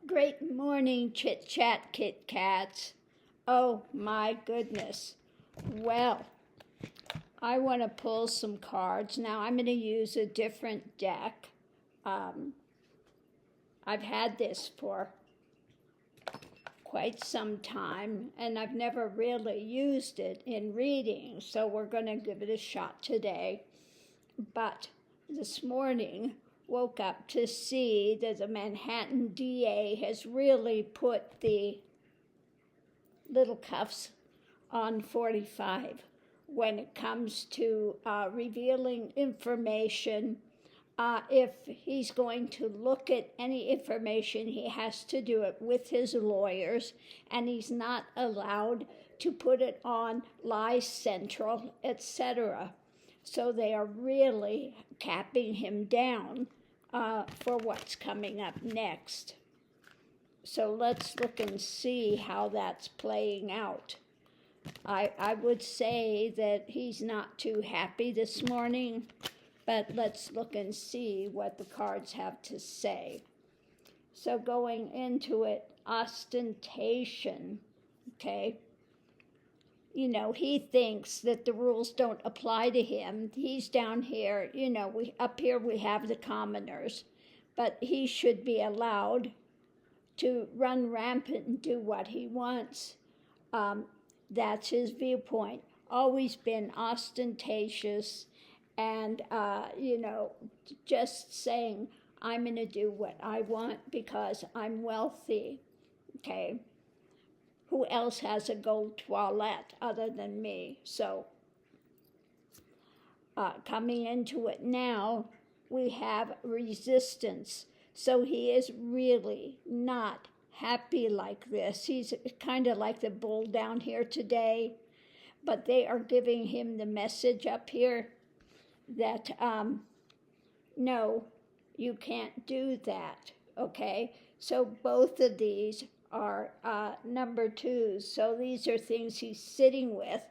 Great morning, Chit Chat Kit Kats. Oh my goodness. Well, I want to pull some cards. Now I'm going to use a different deck. I've had this for quite some time and I've never really used it in reading, so we're going to give it a shot today. But this morning, woke up to see that the Manhattan DA has really put the little cuffs on 45 when it comes to revealing information. If he's going to look at any information, he has to do it with his lawyers, and he's not allowed to put it on Lie Central, etc. So they are really capping him down for what's coming up next. So let's look and see how that's playing out. I would say that he's not too happy this morning, but let's look and see what the cards have to say. So going into it, ostentation, okay? You know, he thinks that the rules don't apply to him. He's down here, you know, up here we have the commoners, but he should be allowed to run rampant and do what he wants. That's his viewpoint. Always been ostentatious and, you know, just saying, I'm going to do what I want because I'm wealthy, okay? Who else has a gold toilet other than me? So coming into it now, we have resistance. So he is really not happy like this. He's kind of like the bull down here today, but they are giving him the message up here that, no, you can't do that, okay? So both of these are number twos. So these are things he's sitting with.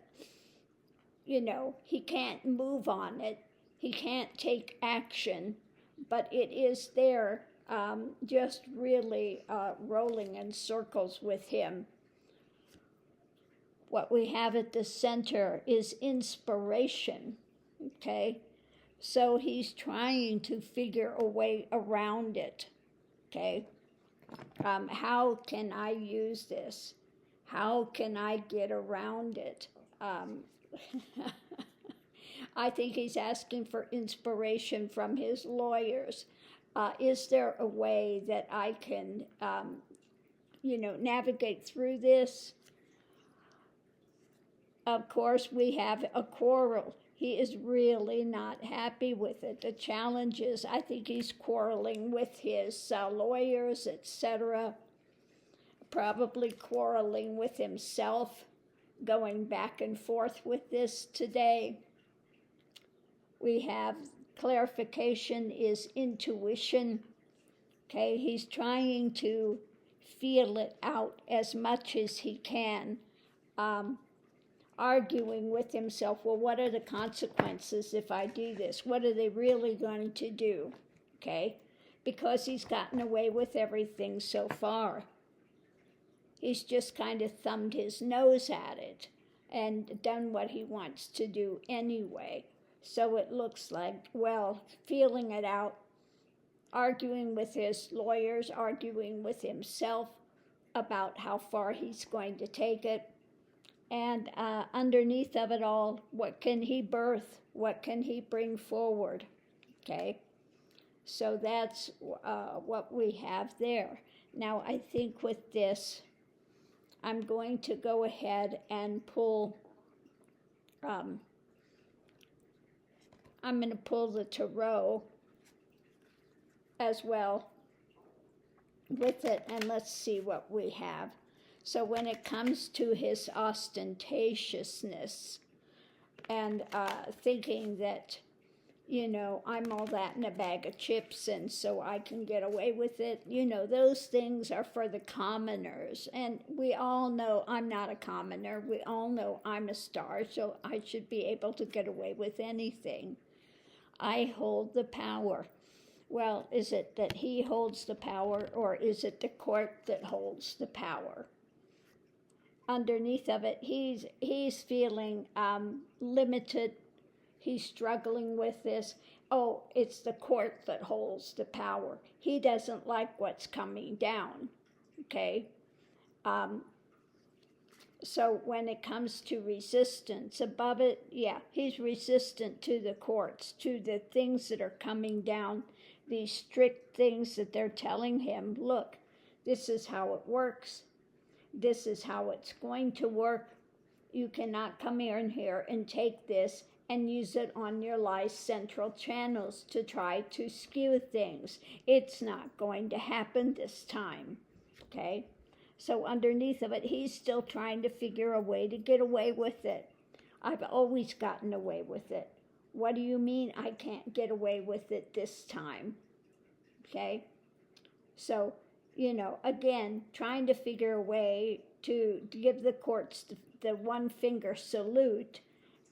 You know, he can't move on it. He can't take action, but it is there, just really rolling in circles with him. What we have at the center is inspiration, okay? So he's trying to figure a way around it, okay? How can I use this? How can I get around it? I think he's asking for inspiration from his lawyers. Is there a way that I can, navigate through this? Of course, we have a quarrel. He is really not happy with it. The challenge is, I think he's quarreling with his lawyers, etc., probably quarreling with himself, going back and forth with this today. We have clarification is intuition. Okay, he's trying to feel it out as much as he can. Arguing with himself, well, what are the consequences if I do this? What are they really going to do? Okay, because he's gotten away with everything so far. He's just kind of thumbed his nose at it and done what he wants to do anyway. So it looks like, well, feeling it out, arguing with his lawyers, arguing with himself about how far he's going to take it. And underneath of it all, what can he birth? What can he bring forward? Okay, so that's what we have there. Now, I think with this, I'm going to go ahead and pull, I'm going to pull the tarot as well with it, and let's see what we have. So when it comes to his ostentatiousness and thinking that, you know, I'm all that in a bag of chips and so I can get away with it, you know, those things are for the commoners. And we all know I'm not a commoner. We all know I'm a star, so I should be able to get away with anything. I hold the power. Well, is it that he holds the power, or is it the court that holds the power? Underneath of it, he's feeling limited. He's struggling with this. Oh, it's the court that holds the power. He doesn't like what's coming down, okay? So when it comes to resistance above it, yeah, he's resistant to the courts, to the things that are coming down, these strict things that they're telling him, look, this is how it works. This is how it's going to work. You cannot come in here and take this and use it on your live central channels to try to skew things. It's not going to happen this time, okay? So underneath of it, he's still trying to figure a way to get away with it. I've always gotten away with it. What do you mean I can't get away with it this time? Okay? So, again, trying to figure a way to give the courts the one finger salute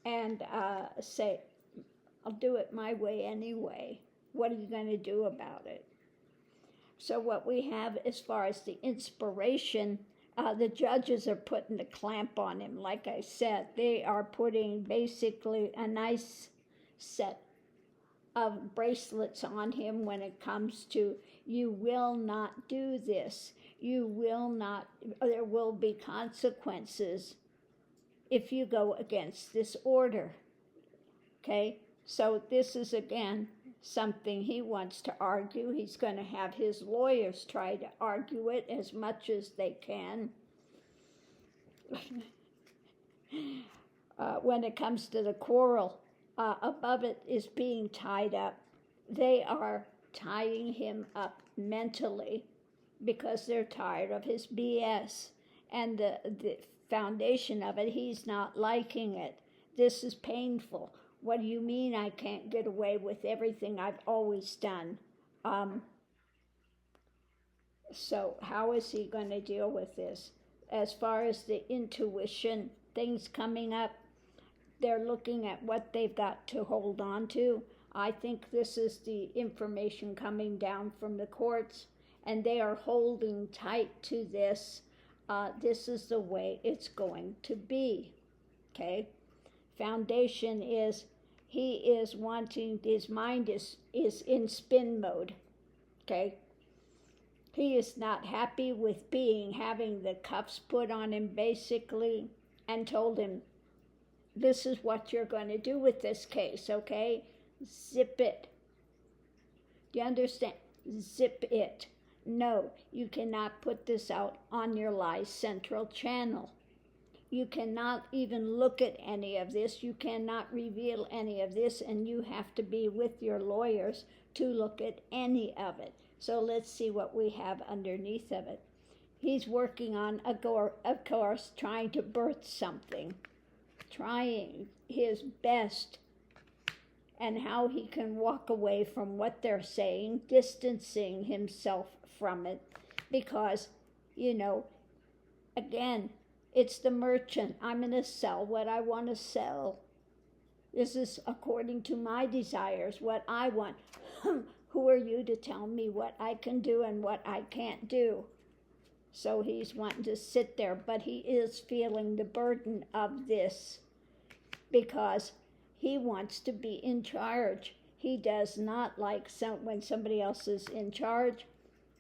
and say, I'll do it my way anyway. What are you going to do about it? So what we have as far as the inspiration, the judges are putting the clamp on him. Like I said, they are putting basically a nice set of bracelets on him when it comes to, you will not do this. You will not, there will be consequences if you go against this order. Okay, so this is again something he wants to argue. He's going to have his lawyers try to argue it as much as they can. When it comes to the quarrel, above it is being tied up. They are tying him up mentally because they're tired of his BS. And the foundation of it, he's not liking it. This is painful. What do you mean I can't get away with everything I've always done? So how is he going to deal with this? As far as the intuition, things coming up, they're looking at what they've got to hold on to. I think this is the information coming down from the courts, and they are holding tight to this. This is the way it's going to be, okay? Foundation is, he is wanting, his mind is in spin mode, okay? He is not happy with having the cuffs put on him basically, and told him, this is what you're going to do with this case, okay? Zip it. Do you understand? Zip it. No, you cannot put this out on your live central channel. You cannot even look at any of this. You cannot reveal any of this, and you have to be with your lawyers to look at any of it. So let's see what we have underneath of it. He's working on, of course, trying to birth something, trying his best, and how he can walk away from what they're saying, distancing himself from it, because, again, it's the merchant. I'm going to sell what I want to sell. This is according to my desires, what I want. Who are you to tell me what I can do and what I can't do? So he's wanting to sit there, but he is feeling the burden of this because he wants to be in charge. He does not like when somebody else is in charge.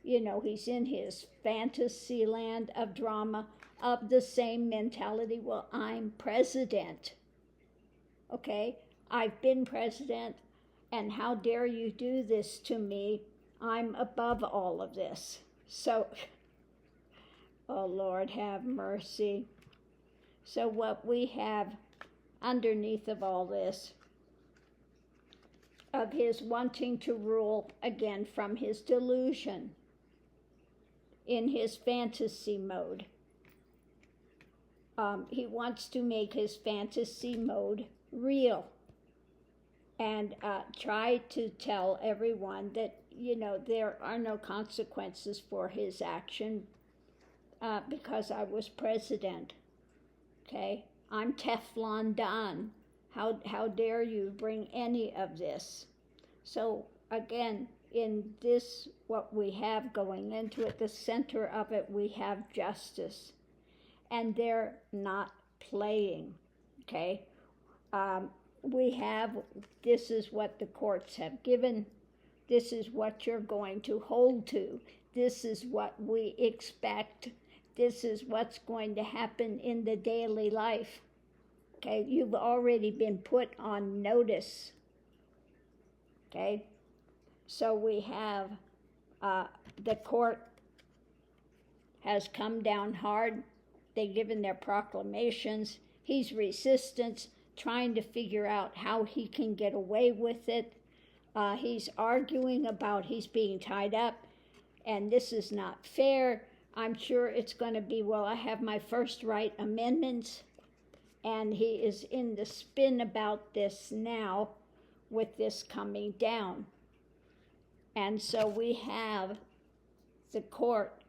He's in his fantasy land of drama, of the same mentality. Well, I'm president. Okay? I've been president, and how dare you do this to me? I'm above all of this. So, oh Lord, have mercy. So what we have underneath of all this, of his wanting to rule, again, from his delusion, in his fantasy mode. He wants to make his fantasy mode real and try to tell everyone that, there are no consequences for his action because I was president, okay? I'm Teflon Don. How dare you bring any of this? So again, in this, what we have going into it, the center of it, we have justice. And they're not playing, okay? We have, this is what the courts have given. This is what you're going to hold to. This is what we expect. This is what's going to happen in the daily life. Okay, you've already been put on notice. Okay, so we have the court has come down hard. They've given their proclamations. He's resistant, trying to figure out how he can get away with it. He's arguing about he's being tied up, and this is not fair. I'm sure it's going to be, well, I have my first right amendments, and he is in the spin about this now with this coming down. And so we have the court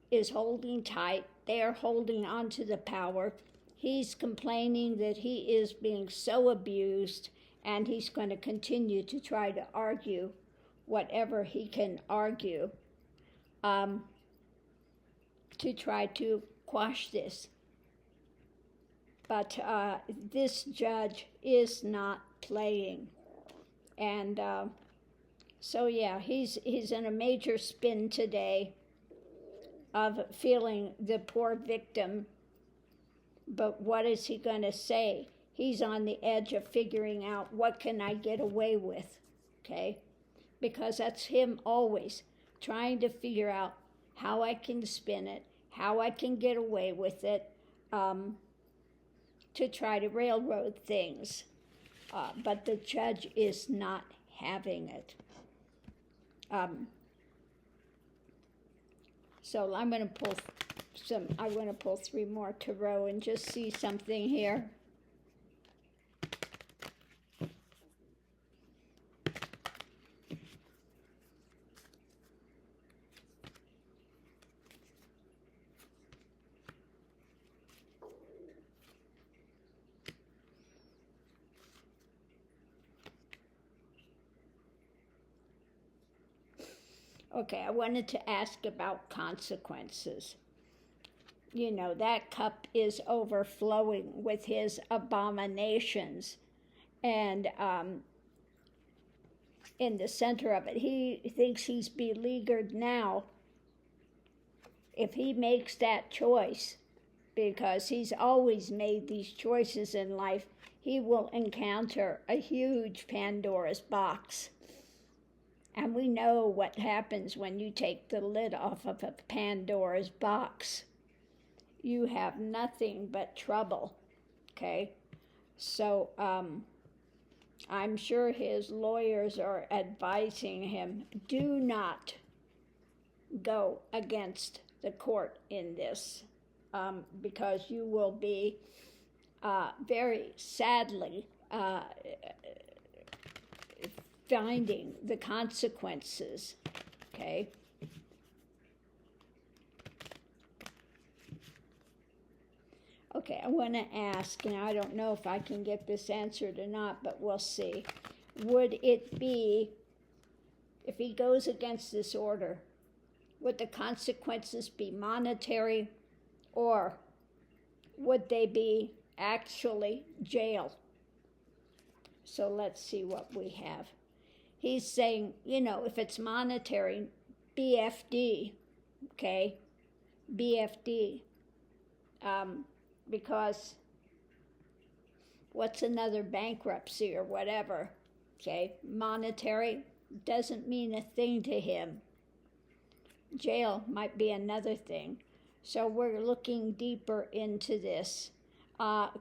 is holding tight. They are holding on to the power. He's complaining that he is being so abused, and he's going to continue to try to argue whatever he can argue to try to quash this. But this judge is not playing. And so, yeah, he's in a major spin today of feeling the poor victim. But what is he going to say? He's on the edge of figuring out, what can I get away with, okay? Because that's him always, trying to figure out how I can spin it, how I can get away with it, to try to railroad things. But the judge is not having it. So I'm going to pull 3 more tarot and just see something here. Okay, I wanted to ask about consequences. You know, that cup is overflowing with his abominations. And in the center of it, he thinks he's beleaguered now. If he makes that choice, because he's always made these choices in life, he will encounter a huge Pandora's box. And we know what happens when you take the lid off of a Pandora's box. You have nothing but trouble, okay? So I'm sure his lawyers are advising him, do not go against the court in this, because you will be very sadly finding the consequences, okay? Okay, I want to ask, and I don't know if I can get this answered or not, but we'll see. Would it be, if he goes against this order, would the consequences be monetary, or would they be actually jail? So let's see what we have. He's saying, you know, if it's monetary, BFD, okay? BFD. Because what's another bankruptcy or whatever, okay? Monetary doesn't mean a thing to him. Jail might be another thing. So we're looking deeper into this.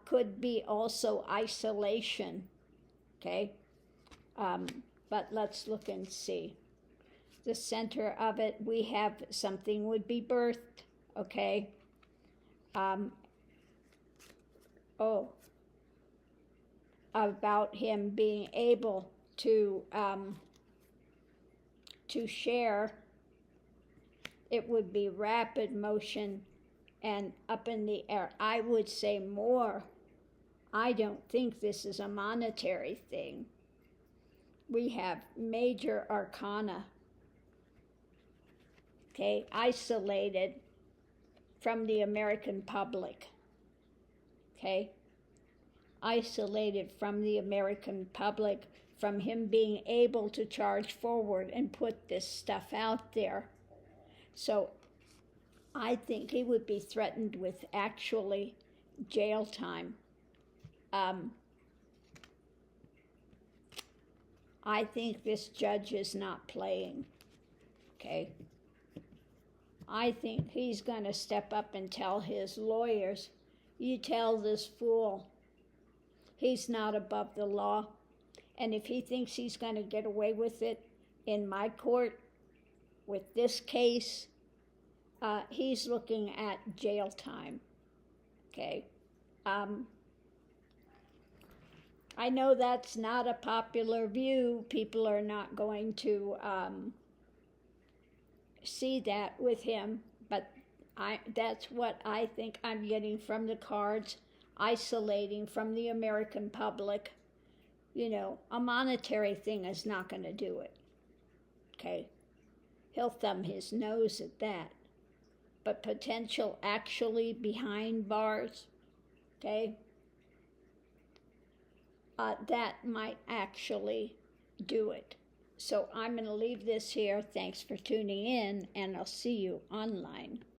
Could be also isolation, okay? But let's look and see. The center of it, we have something would be birthed, okay? About him being able to share, it would be rapid motion and up in the air. I would say more. I don't think this is a monetary thing. We have major arcana okay, isolated from the American public, okay? Isolated from the American public, from him being able to charge forward and put this stuff out there. So I think he would be threatened with actually jail time. I think this judge is not playing, okay? I think he's going to step up and tell his lawyers, you tell this fool he's not above the law, and if he thinks he's going to get away with it in my court with this case, he's looking at jail time, okay? I know that's not a popular view. People are not going to see that with him, but that's what I think I'm getting from the cards, isolating from the American public. You know, a monetary thing is not going to do it, okay? He'll thumb his nose at that. But potential actually behind bars, okay? That might actually do it. So I'm going to leave this here. Thanks for tuning in, and I'll see you online.